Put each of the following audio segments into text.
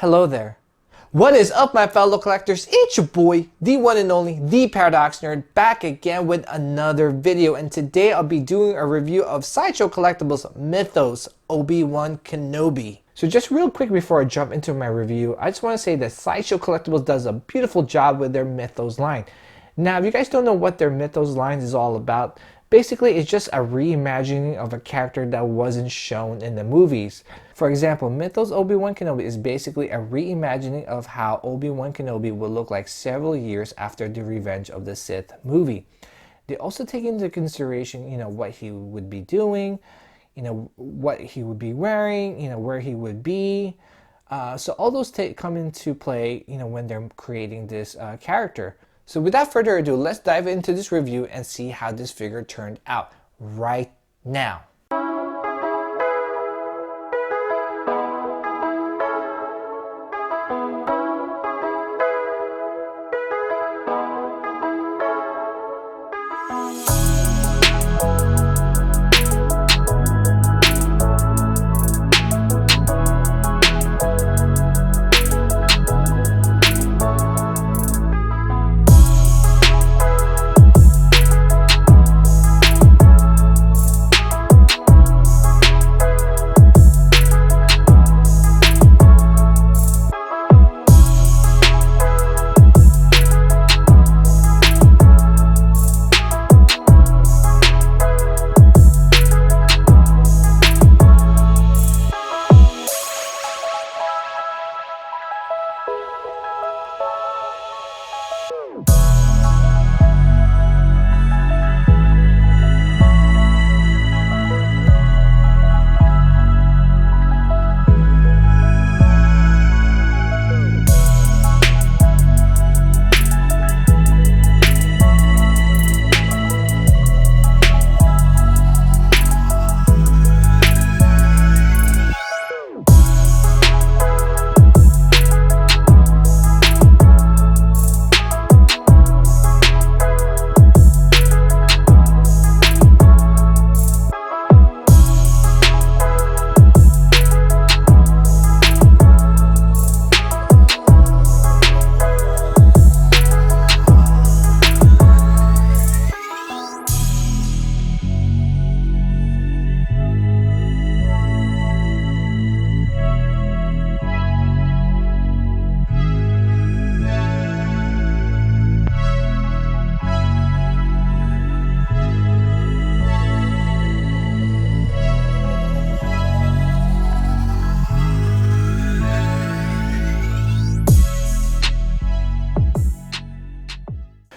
Hello there. What is up, my fellow collectors? It's your boy, the one and only, the Paradox Nerd, back again with another video. And today I'll be doing a review of Sideshow Collectibles Mythos Obi Wan Kenobi. So just real quick before I jump into my review, I just want to say that Sideshow Collectibles does a beautiful job with their Mythos line. Now, if you guys don't know what their Mythos line is all about, basically it's just a reimagining of a character that wasn't shown in the movies. For example, Mythos Obi Wan Kenobi is basically a reimagining of how Obi Wan Kenobi will look like several years after the Revenge of the Sith movie. They also take into consideration, what he would be doing, what he would be wearing, where he would be. So all those come into play, when they're creating this character. So without further ado, let's dive into this review and see how this figure turned out right now.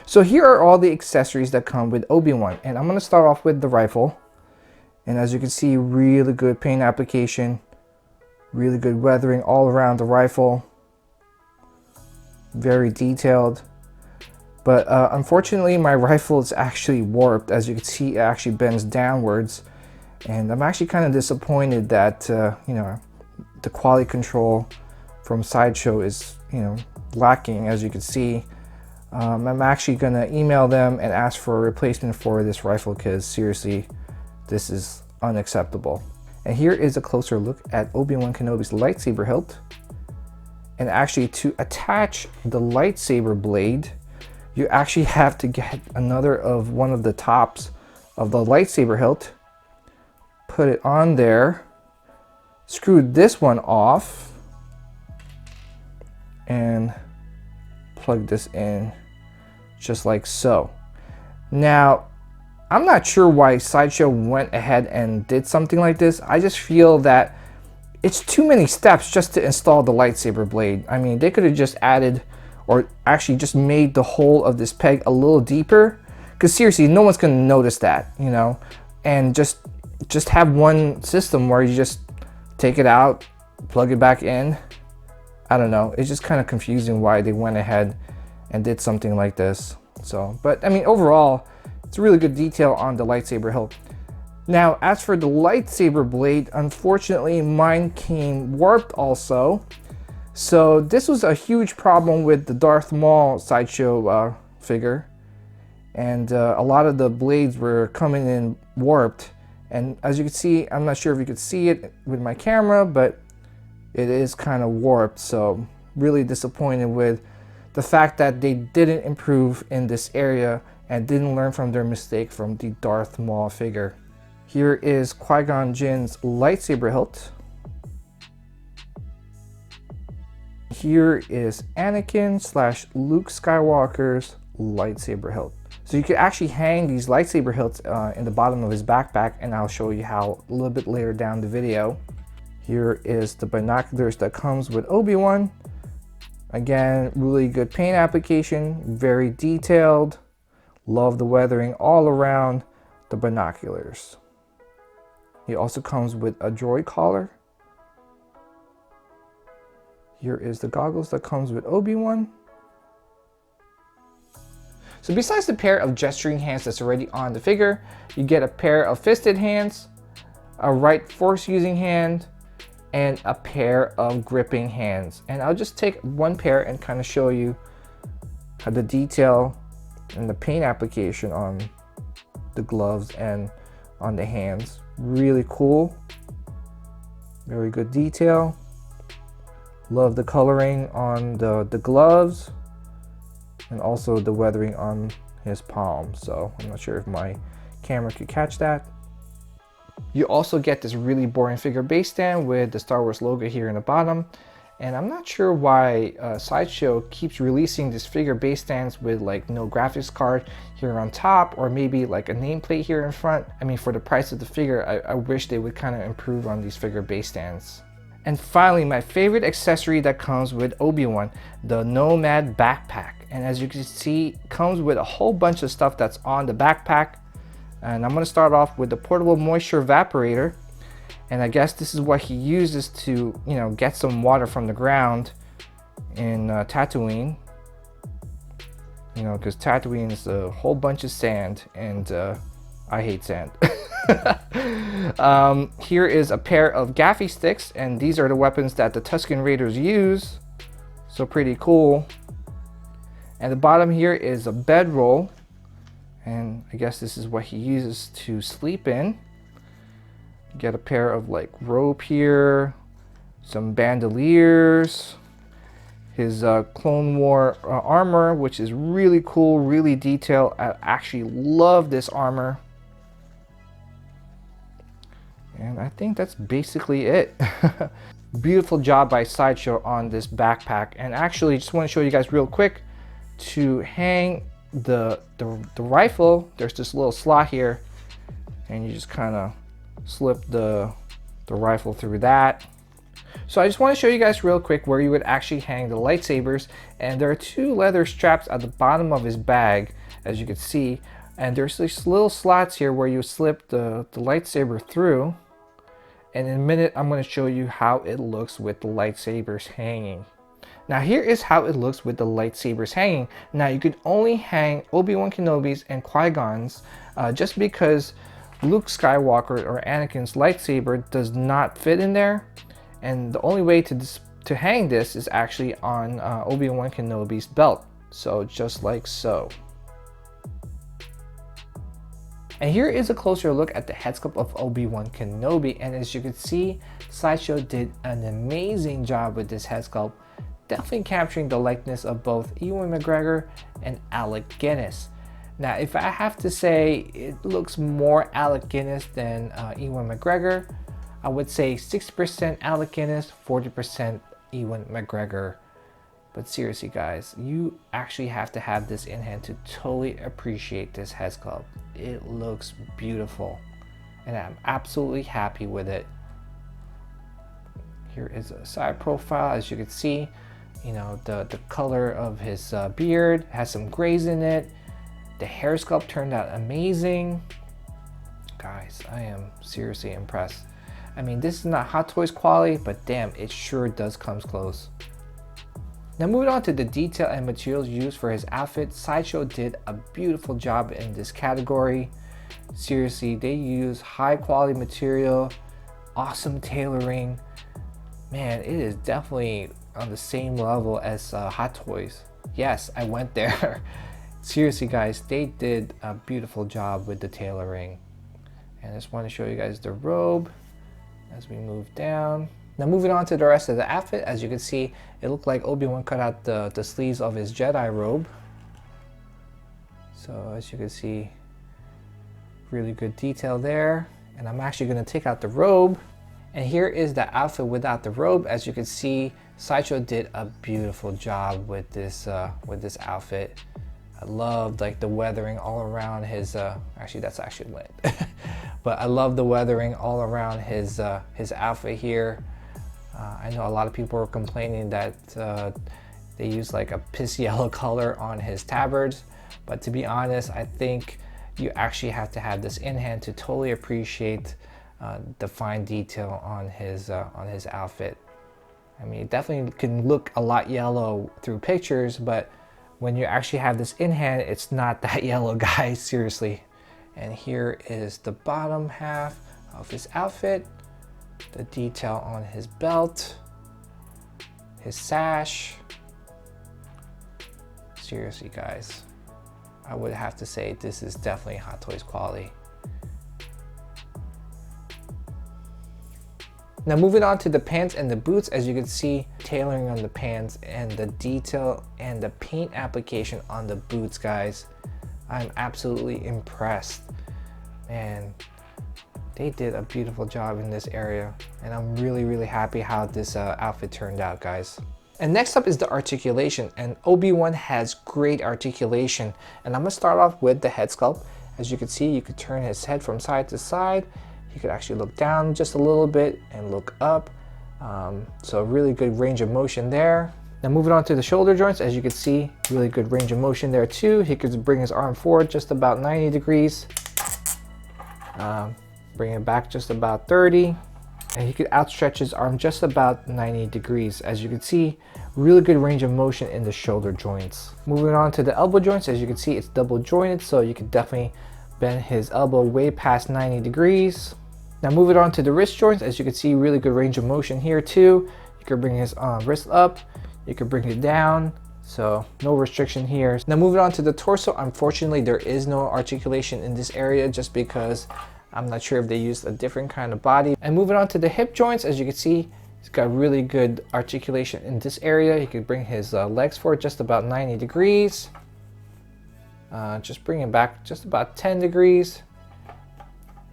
So here are all the accessories that come with Obi-Wan, and I'm going to start off with the rifle. And as you can see, really good paint application, really good weathering all around the rifle, very detailed. But unfortunately my rifle is actually warped. As you can see, it actually bends downwards, and I'm actually kind of disappointed that the quality control from Sideshow is lacking, as you can see. I'm actually gonna email them and ask for a replacement for this rifle, because seriously, this is unacceptable. And here is a closer look at Obi Wan Kenobi's lightsaber hilt. And actually, to attach the lightsaber blade, you actually have to get one of the tops of the lightsaber hilt, put it on there, screw this one off, and plug this in just like so. Now, I'm not sure why Sideshow went ahead and did something like this. I just feel that it's too many steps just to install the lightsaber blade. I mean, they could have just added, or actually just made the hole of this peg a little deeper, because seriously, no one's gonna notice that, and just have one system where you just take it out, plug it back in. I don't know, it's just kind of confusing why they went ahead and did something like this. So, but I mean, overall, it's a really good detail on the lightsaber hilt. Now, as for the lightsaber blade, unfortunately, mine came warped also. So this was a huge problem with the Darth Maul Sideshow figure. And a lot of the blades were coming in warped. And as you can see, I'm not sure if you could see it with my camera, but it is kind of warped, so really disappointed with the fact that they didn't improve in this area and didn't learn from their mistake from the Darth Maul figure. Here is Qui-Gon Jinn's lightsaber hilt. Here is Anakin / Luke Skywalker's lightsaber hilt. So you could actually hang these lightsaber hilts in the bottom of his backpack, and I'll show you how a little bit later down the video. Here is the binoculars that comes with Obi Wan. Again, really good paint application, very detailed. Love the weathering all around the binoculars. He also comes with a droid collar. Here is the goggles that comes with Obi Wan. So besides the pair of gesturing hands that's already on the figure, you get a pair of fisted hands, a right force using hand, and a pair of gripping hands. And I'll just take one pair and kind of show you how the detail and the paint application on the gloves and on the hands. Really cool. Very good detail. Love the coloring on the gloves and also the weathering on his palm. So I'm not sure if my camera could catch that. You also get this really boring figure base stand with the Star Wars logo here in the bottom. And I'm not sure why Sideshow keeps releasing this figure base stands with like no graphics card here on top, or maybe like a nameplate here in front. I mean, for the price of the figure, I wish they would kind of improve on these figure base stands. And finally, my favorite accessory that comes with Obi Wan, the Nomad backpack. And as you can see, comes with a whole bunch of stuff that's on the backpack. And I'm going to start off with the portable moisture evaporator. And I guess this is what he uses to, you know, get some water from the ground in Tatooine. You know, because Tatooine is a whole bunch of sand, and I hate sand. Here is a pair of gaffy sticks, and these are the weapons that the Tusken Raiders use. So pretty cool. And the bottom here is a bedroll, and I guess this is what he uses to sleep in. Get a pair of like rope here, some bandoliers, his Clone War armor, which is really cool, really detailed. I actually love this armor. And I think that's basically it. Beautiful job by Sideshow on this backpack. And actually, just want to show you guys real quick, to hang the rifle, there's this little slot here, and you just kind of slip the rifle through that. So I just want to show you guys real quick where you would actually hang the lightsabers. And there are two leather straps at the bottom of his bag, as you can see. And there's these little slots here where you slip the lightsaber through. And in a minute, I'm going to show you how it looks with the lightsabers hanging. Now here is how it looks with the lightsabers hanging. Now you could only hang Obi Wan Kenobi's and Qui-Gon's just because Luke Skywalker or Anakin's lightsaber does not fit in there. And the only way to hang this is actually on Obi Wan Kenobi's belt. So just like so. And here is a closer look at the head sculpt of Obi Wan Kenobi. And as you can see, Sideshow did an amazing job with this head sculpt, definitely capturing the likeness of both Ewan McGregor and Alec Guinness. Now, if I have to say, it looks more Alec Guinness than Ewan McGregor. I would say 60% Alec Guinness, 40% Ewan McGregor. But seriously guys, you actually have to have this in hand to totally appreciate this head sculpt. It looks beautiful, and I'm absolutely happy with it. Here is a side profile. As you can see, you know, the color of his beard has some grays in it. The hair sculpt turned out amazing. Guys, I am seriously impressed. I mean, this is not Hot Toys quality, but damn, it sure does come close. Now moving on to the detail and materials used for his outfit, Sideshow did a beautiful job in this category. Seriously, they use high quality material, awesome tailoring. Man, it is definitely on the same level as Hot Toys. Yes, I went there. Seriously guys, they did a beautiful job with the tailoring. And I just want to show you guys the robe as we move down. Now moving on to the rest of the outfit, as you can see, it looked like Obi Wan cut out the sleeves of his Jedi robe. So as you can see, really good detail there. And I'm actually going to take out the robe. And here is the outfit without the robe. As you can see, Sideshow did a beautiful job with this outfit. I loved like the weathering all around his, actually that's actually lit. But I love the weathering all around his outfit here. I know a lot of people were complaining that they used like a piss yellow color on his tabards. But to be honest, I think you actually have to have this in hand to totally appreciate the fine detail on his outfit. I mean, it definitely can look a lot yellow through pictures, but when you actually have this in hand, it's not that yellow, guys, seriously. And here is the bottom half of his outfit, the detail on his belt, his sash. Seriously, guys, I would have to say this is definitely Hot Toys quality. Now moving on to the pants and the boots, as you can see, tailoring on the pants and the detail and the paint application on the boots, guys. I'm absolutely impressed. Man, they did a beautiful job in this area, and I'm really happy how this outfit turned out, guys. And next up is the articulation, and Obi-Wan has great articulation. And I'm gonna start off with the head sculpt. As you can see, you could turn his head from side to side. You could actually look down just a little bit and look up. So really good range of motion there. Now moving on to the shoulder joints, as you can see, really good range of motion there too. He could bring his arm forward just about 90 degrees. Bring it back just about 30. And he could outstretch his arm just about 90 degrees. As you can see, really good range of motion in the shoulder joints. Moving on to the elbow joints, as you can see, it's double jointed, so you could definitely bend his elbow way past 90 degrees. Now moving on to the wrist joints, as you can see, really good range of motion here too. You could bring his wrist up, you could bring it down, so no restriction here. Now moving on to the torso, unfortunately there is no articulation in this area just because I'm not sure if they used a different kind of body. And moving on to the hip joints, as you can see, he's got really good articulation in this area. He could bring his legs forward just about 90 degrees. Just bring it back just about 10 degrees.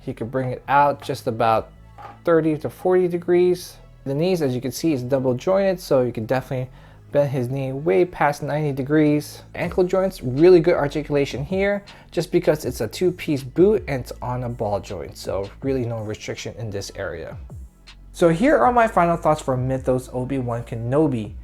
He could bring it out just about 30 to 40 degrees. The knees, as you can see, is double jointed, so you can definitely bend his knee way past 90 degrees. Ankle joints, really good articulation here, just because it's a two-piece boot and it's on a ball joint, so really no restriction in this area. So here are my final thoughts for Mythos Obi Wan Kenobi.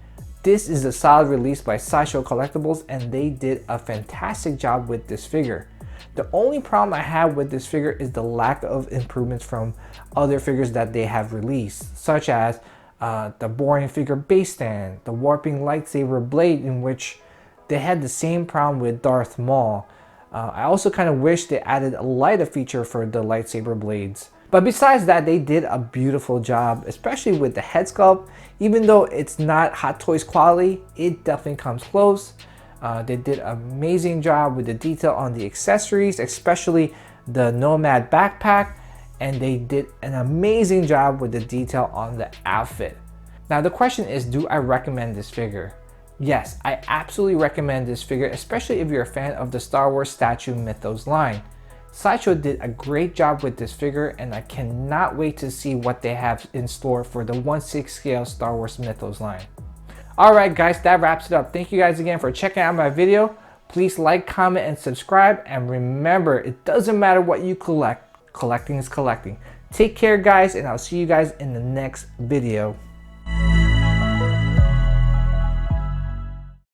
This is a solid release by Sideshow Collectibles, and they did a fantastic job with this figure. The only problem I have with this figure is the lack of improvements from other figures that they have released, such as the boring figure base stand, the warping lightsaber blade, in which they had the same problem with Darth Maul. I also kind of wish they added a lighter feature for the lightsaber blades. But besides that, they did a beautiful job, especially with the head sculpt. Even though it's not Hot Toys quality, it definitely comes close. They did an amazing job with the detail on the accessories, especially the Nomad backpack, and they did an amazing job with the detail on the outfit. Now the question is, do I recommend this figure? Yes, I absolutely recommend this figure, especially if you're a fan of the Star Wars statue Mythos line. Sideshow did a great job with this figure, and I cannot wait to see what they have in store for the 1/6 scale Star Wars Mythos line. Alright guys, that wraps it up. Thank you guys again for checking out my video. Please like, comment, and subscribe. And remember, it doesn't matter what you collect. Collecting is collecting. Take care guys, and I'll see you guys in the next video.